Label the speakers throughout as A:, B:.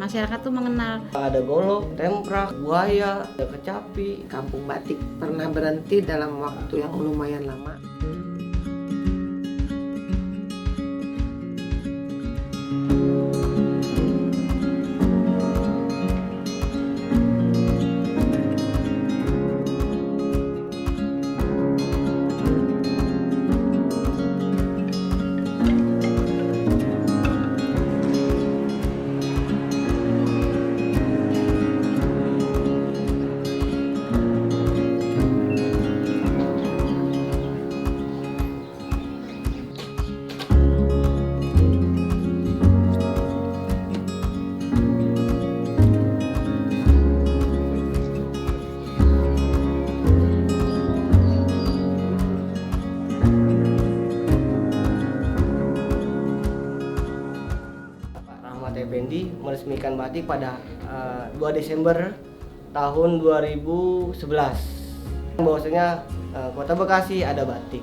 A: masyarakat tuh mengenal.
B: Ada golok, temprak, buaya, ada kecapi.
C: Kampung Batik pernah berhenti dalam waktu yang lumayan lama.
B: Effendi meresmikan batik pada 2 Desember tahun 2011. Bahwasanya Kota Bekasi ada batik.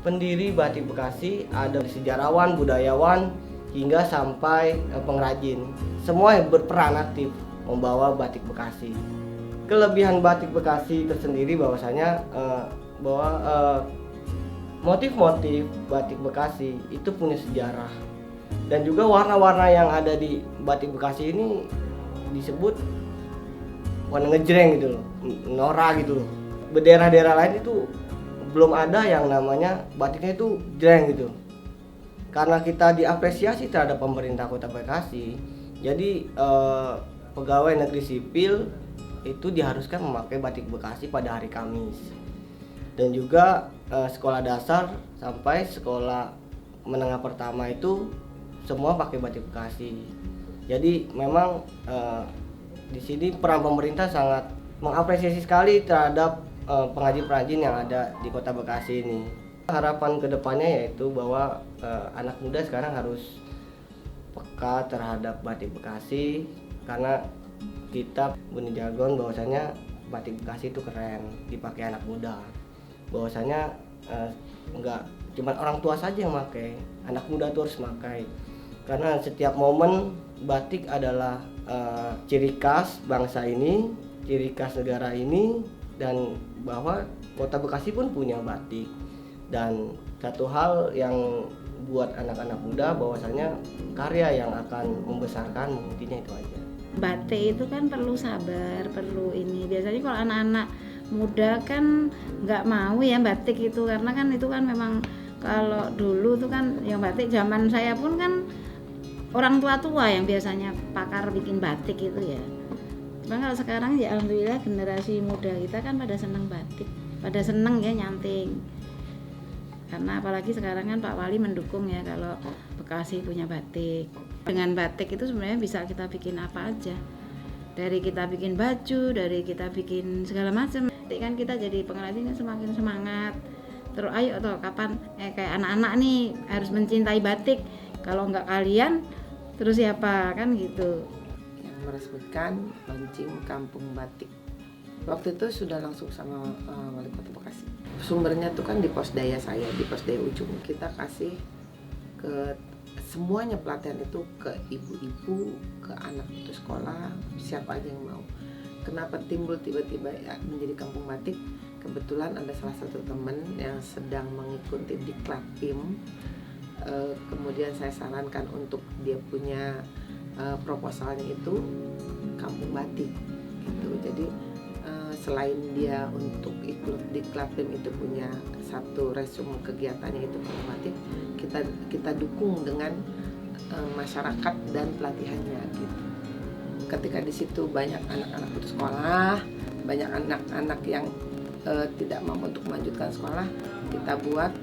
B: Pendiri batik Bekasi ada sejarawan, budayawan, hingga sampai pengrajin. Semua yang berperan aktif membawa batik Bekasi. Kelebihan batik Bekasi tersendiri bahwasanya bahwa motif-motif batik Bekasi itu punya sejarah. Dan juga warna-warna yang ada di batik Bekasi ini disebut warna ngejreng gitu loh, nora gitu loh. Daerah-daerah lain itu belum ada yang namanya batiknya itu jreng gitu. Karena kita diapresiasi terhadap pemerintah Kota Bekasi, jadi pegawai negeri sipil itu diharuskan memakai batik Bekasi pada hari Kamis. Dan juga sekolah dasar sampai sekolah menengah pertama itu semua pakai batik Bekasi. Jadi memang di sini peran pemerintah sangat mengapresiasi sekali terhadap pengrajin-pengrajin yang ada di Kota Bekasi ini. Harapan kedepannya yaitu bahwa anak muda sekarang harus peka terhadap batik Bekasi, karena kita bunyi jargon bahwasanya batik Bekasi itu keren dipakai anak muda. Bahwasanya enggak cuma orang tua saja yang pakai, anak muda tuh harus pakai. Karena setiap momen batik adalah ciri khas bangsa ini, ciri khas negara ini, dan bahwa Kota Bekasi pun punya batik. Dan satu hal yang buat anak-anak muda bahwasanya karya yang akan membesarkan, intinya itu aja.
A: Batik itu kan perlu sabar, perlu ini. Biasanya kalau anak-anak muda kan nggak mau ya batik itu, karena kan itu kan memang kalau dulu tuh kan yang batik zaman saya pun kan orang tua-tua yang biasanya pakar bikin batik itu ya. Cuma kalau sekarang ya alhamdulillah generasi muda kita kan pada seneng batik, pada seneng ya nyanting. Karena apalagi sekarang kan Pak Wali mendukung ya kalau Bekasi punya batik. Dengan batik itu sebenarnya bisa kita bikin apa aja. Dari kita bikin baju, dari kita bikin segala macam. Jadi kan kita jadi pengrajin semakin semangat. Terus ayo toh kapan kayak anak-anak nih harus mencintai batik. Kalau enggak kalian terus siapa kan gitu.
C: Yang meresmikan launching Kampung Batik. Waktu itu sudah langsung sama Wali Kota Bekasi. Sumbernya tuh kan di Posdaya saya, di Posdaya Ujung. Kita kasih ke semuanya pelatihan itu ke ibu-ibu, ke anak putus sekolah, siapa aja yang mau. Kenapa timbul tiba-tiba ya menjadi Kampung Batik? Kebetulan ada salah satu teman yang sedang mengikuti diklat PIM. Kemudian saya sarankan untuk dia punya proposalnya itu Kampung Batik gitu. Jadi selain dia untuk ikut diklat PIM itu punya satu resume kegiatannya itu Kampung Batik, kita dukung dengan masyarakat dan pelatihannya gitu. Ketika di situ banyak anak-anak putus sekolah, banyak anak-anak yang tidak mampu untuk melanjutkan sekolah, kita buat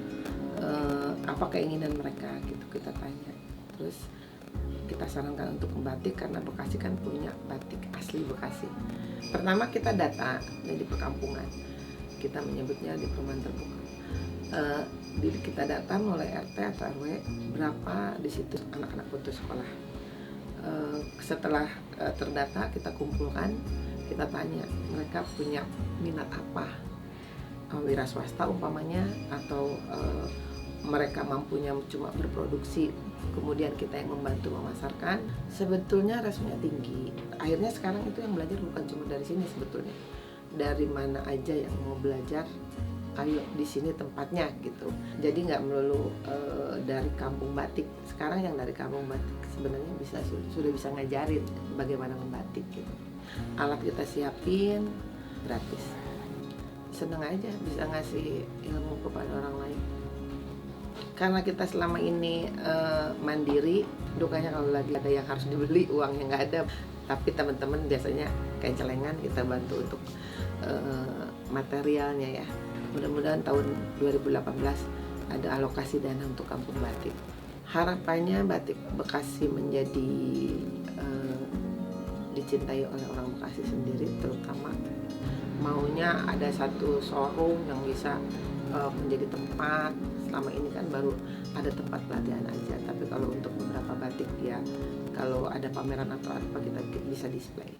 C: apa keinginan mereka gitu, kita tanya. Terus kita sarankan untuk membatik karena Bekasi kan punya batik asli Bekasi. Pertama kita data di perkampungan, kita menyebutnya di perumahan terbuka. Kita data mulai RT atau RW berapa di situ anak-anak putus sekolah. Setelah terdata kita kumpulkan, kita tanya mereka punya minat apa, wira swasta umpamanya, atau mereka mampunya cuma berproduksi kemudian kita yang membantu memasarkan, sebetulnya responnya tinggi. Akhirnya sekarang itu yang belajar bukan cuma dari sini sebetulnya, dari mana aja yang mau belajar, ayo di sini tempatnya gitu. Jadi nggak melulu dari kampung batik. Sekarang yang dari kampung batik sebenarnya sudah bisa ngajarin bagaimana membatik gitu. Alat kita siapin gratis. Seneng aja bisa ngasih ilmu kepada orang lain. Karena kita selama ini mandiri, dukanya kalau lagi ada yang harus dibeli uangnya nggak ada. Tapi teman-teman biasanya kayak celengan kita bantu untuk materialnya ya. Mudah-mudahan tahun 2018 ada alokasi dana untuk kampung batik. Harapannya batik Bekasi menjadi dicintai oleh orang Bekasi sendiri, terutama maunya ada satu showroom yang bisa menjadi tempat. Selama ini kan baru ada tempat pelatihan aja, tapi kalau untuk beberapa batik ya kalau ada pameran atau apa kita bisa display.